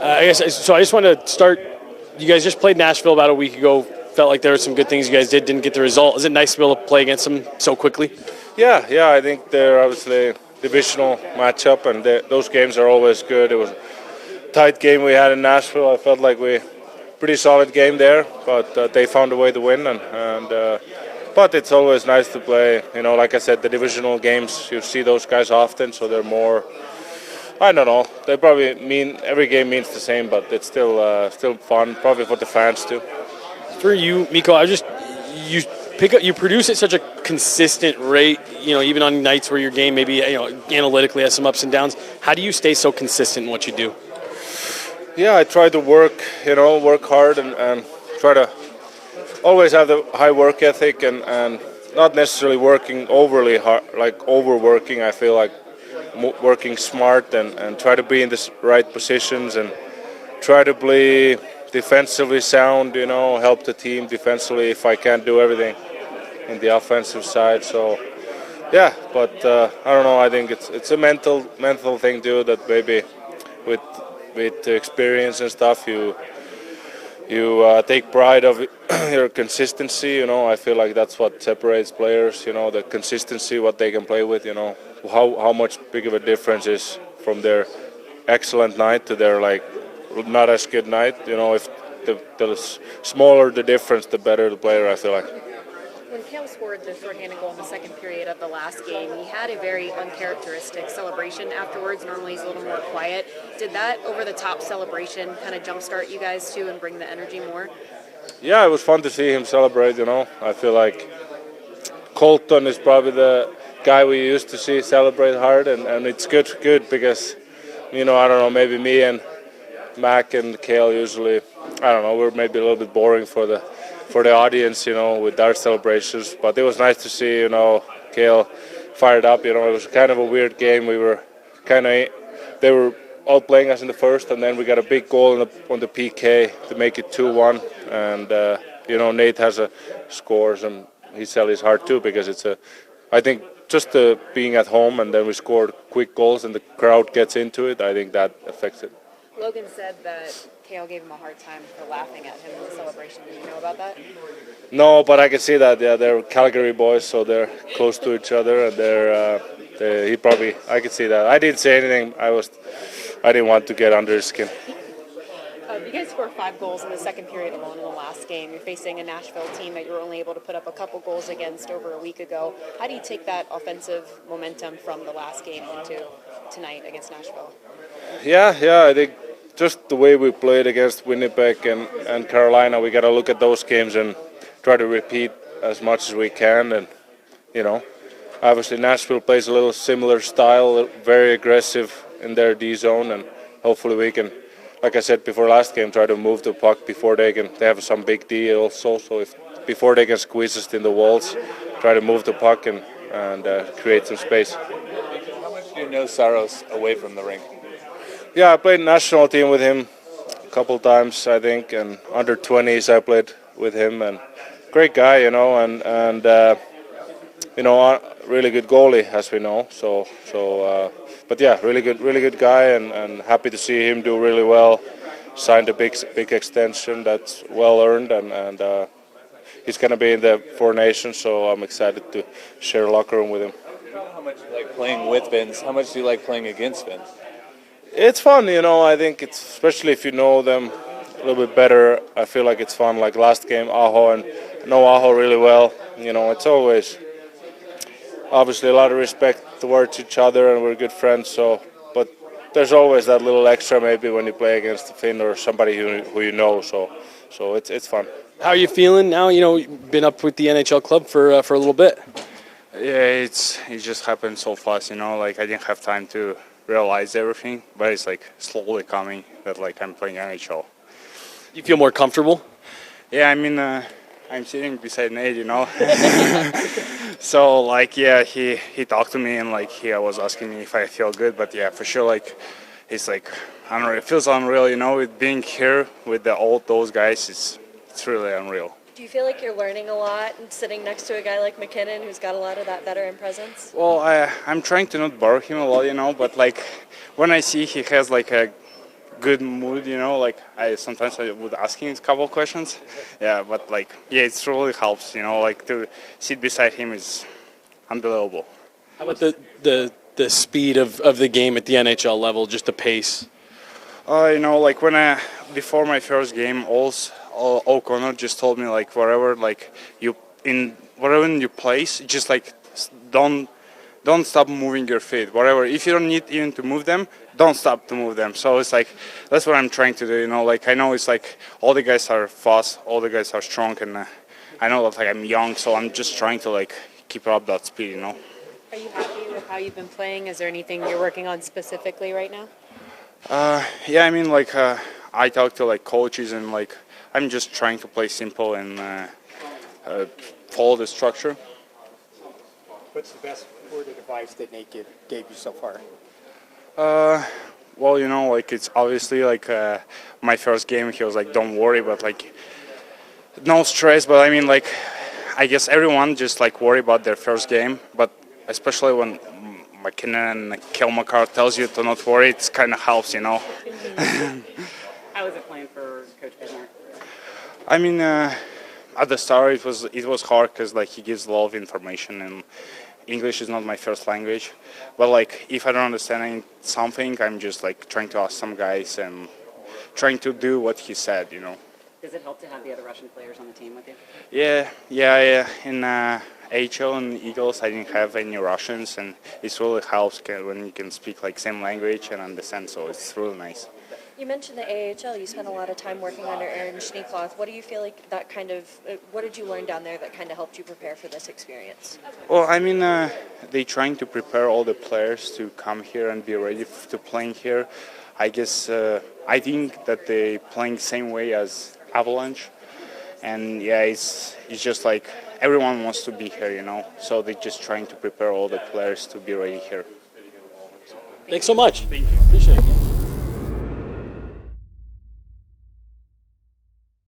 I guess so. I just want to start. You guys just played Nashville about a week ago. Felt like there were some good things you guys didn't get the result. Is it nice to be able to play against them so quickly? Yeah. I think they're obviously a divisional matchup, and those games are always good. It was a tight game we had in Nashville. I felt like we pretty solid game there, but they found a way to win, but it's always nice to play. Like I said, the divisional games, you see those guys often, so they're more. I don't know. They probably mean every game means the same, but it's still fun, probably for the fans too. For you, Mikko, you produce at such a consistent rate. Even on nights where your game maybe analytically has some ups and downs. How do you stay so consistent in what you do? Yeah, I try to work hard and try to always have the high work ethic and not necessarily working overly hard, like overworking. I feel like working smart and try to be in the right positions and try to play defensively sound, help the team defensively if I can't do everything in the offensive side. So, yeah, but I don't know. I think it's a mental thing too, that maybe with experience and stuff, you take pride of your consistency. I feel like that's what separates players. The consistency, what they can play with. How much big of a difference is from their excellent night to their not as good night. If the smaller the difference, the better the player, I feel like. When Cale scored the shorthanded goal in the second period of the last game, he had a very uncharacteristic celebration afterwards. Normally he's a little more quiet. Did that over-the-top celebration kind of jumpstart you guys too and bring the energy more? Yeah, it was fun to see him celebrate, I feel like Colton is probably the guy we used to see celebrate hard, and it's good because, I don't know, maybe me and Mac and Cale usually, I don't know, we're maybe a little bit boring for the audience, with our celebrations. But it was nice to see, Cale fired up. It was kind of a weird game. They were all playing us in the first, and then we got a big goal on the PK to make it 2-1. And Nate has scores, and he sells his heart too, because I think just being at home and then we scored quick goals and the crowd gets into it. I think that affects it. Logan said that Cale gave him a hard time for laughing at him in the celebration. Do you know about that? No, but I can see that. Yeah, they're Calgary boys, so they're close to each other, and I can see that. I didn't say anything. I didn't want to get under his skin. You guys scored 5 goals in the second period alone in the last game. You're facing a Nashville team that you were only able to put up a couple goals against over a week ago. How do you take that offensive momentum from the last game into tonight against Nashville? Yeah, I think just the way we played against Winnipeg and Carolina, we got to look at those games and try to repeat as much as we can. And, obviously Nashville plays a little similar style, very aggressive in their D zone, and hopefully we can, like I said before last game, try to move the puck before they have some big D also. So before they can squeeze us in the walls, try to move the puck and create some space. How much do you know Saros away from the rink? Yeah, I played national team with him a couple times, I think, and under 20s I played with him, and great guy, and really good goalie, as we know. But yeah, really good guy, and happy to see him do really well. Signed a big extension that's well earned, and he's going to be in the Four Nations, so I'm excited to share a locker room with him. How much do you like playing with Finns? How much do you like playing against Finns? It's fun, I think it's, especially if you know them a little bit better, I feel like it's fun. Like last game, Aho, and I know Aho really well. It's always, obviously, a lot of respect towards each other, and we're good friends, but there's always that little extra maybe when you play against a Finn or somebody who you know, so it's fun. How are you feeling now? You've been up with the NHL club for a little bit. Yeah, it just happened so fast, I didn't have time to realize everything, but it's slowly coming that I'm playing NHL. You feel more comfortable? Yeah, I'm sitting beside Nate, So he talked to me and he was asking me if I feel good, but yeah, for sure it's I don't know, it feels unreal, with being here with all those guys, it's really unreal. Do you feel like you're learning a lot and sitting next to a guy like McKinnon who's got a lot of that veteran presence? Well, I'm trying to not borrow him a lot, but when I see he has a good mood, you know. Like I sometimes I would ask him a couple questions, yeah. But like, yeah, it really helps, you know. Like to sit beside him is unbelievable. How about the speed of the game at the NHL level, just the pace? You know, like when before my first game, O'Connor just told me like wherever like wherever in your place, just like don't stop moving your feet. Whatever, if you don't need even to move them, don't stop to move them. So it's like that's what I'm trying to do. You know, like I know it's like all the guys are fast, all the guys are strong, and I know that like I'm young, so I'm just trying to like keep up that speed. You know. Are you happy with how you've been playing? Is there anything you're working on specifically right now? Yeah, I mean, like I talk to like coaches, and like I'm just trying to play simple and follow the structure. What's the best word of advice that Nate gave you so far? Well, you know, like it's obviously like my first game. He was like, "Don't worry," but like no stress. But I mean, like I guess everyone just like worry about their first game, but especially when McKinnon and Kelmakar tells you to not worry, it kind of helps, you know. How was it playing for Coach Bismarck? I mean, at the start it was hard because like he gives a lot of information, and English is not my first language. But like if I don't understand something, I'm just like trying to ask some guys and trying to do what he said, you know. Does it help to have the other Russian players on the team with you? Yeah. In AHL and Eagles, I didn't have any Russians, and it really helps when you can speak like same language and understand. So it's really nice. You mentioned the AHL. You spent a lot of time working under Aaron Schneekloth. What do you feel like that kind of? What did you learn down there that kind of helped you prepare for this experience? Well, I mean, they're trying to prepare all the players to come here and be ready to playing here. I guess I think that they playing same way as Avalanche, and yeah, it's just like everyone wants to be here, you know. So they're just trying to prepare all the players to be ready here. Thanks so much. Thank you. Appreciate it.